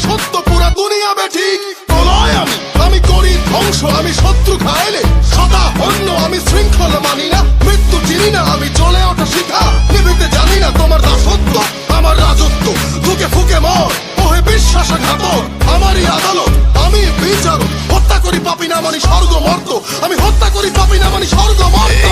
সত্য পুরা দুনিয়া বেঠিক প্রলয় আমি করি ধ্বংস আমি শত্রু খাইলে সদা হন্য আমি শৃঙ্খলা মানি না মৃত্যু চিনি না আমি চলে ওঠা শিখা নিভিতে জানি না তোমার দাসত্ব আমার রাজত্ব ফুকে ফুকে মর ওহে বিশ্বাসঘাতক আমারই আদালত আমি বিচারক হত্যা করি পাপি না মানি স্বর্গ মর্ত আমি হত্যা করি পাপি না মানি স্বর্গ মর্ত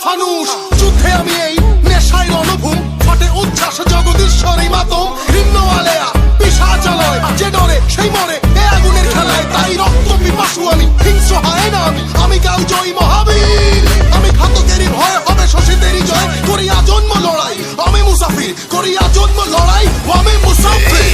ফানুষ যুদ্ধে আমি এই নেশায় রণভূম ফটে উচ্ছ্বাস জগদীশ্বরী মাতম ভিন্ন আলেয়া পিশাচালয় যে ডরে সেই মরে এ আগুনের খেলায় তাই রক্ত পিপাসু আমি হিংস্র হয় না আমি কাল জয়ী মহাবীর আমি ঘাতকেরই ভয় হবে শোষিতেরই জয় করিয়া জন্ম লড়াই আমি মুসাফির করিয়া জন্ম লড়াই আমি মুসাফির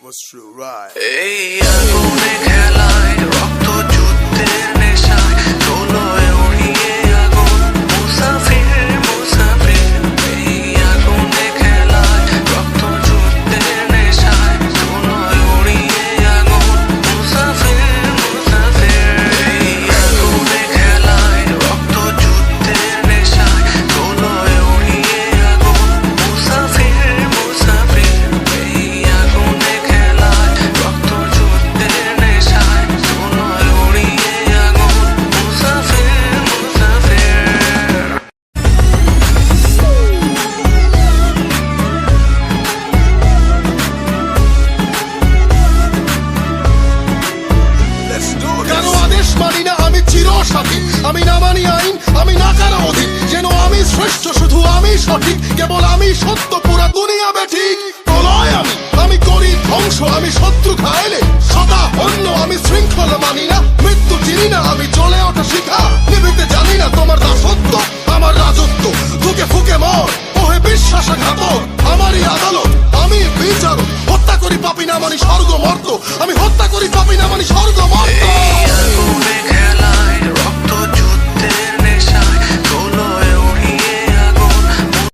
was true, right? এই আগুনে খেলায় রক্ত যুদ্ধের নেশায় দোলয় উড়িয়ে আগুন মুসাফির মুসাফির এই আগুনে খেলায় রক্ত যুদ্ধের নেশায় দোলয় উড়িয়ে আগুন মুসাফির মুসাফির এই আগুনে খেলায় রক্ত যুদ্ধের নেশায় দোলয় উড়িয়ে আগুন মুসাফির মুসাফির এই আগুনে আমি না মানি আইন আমি না কারো অধীন যেন আমি শ্রেষ্ঠ শুধু আমি সঠিক কেবল আমি সত্য পুরা দুনিয়া বেঠিক প্রলয় আমি করি ধ্বংস আমি শত্রু খাইলে সদা হন্য আমি শৃঙ্খলা মানি না মৃত্যু চিনি না আমি চলে ওঠা শিখা নিভিতে জানি না তোমার দাসত্ব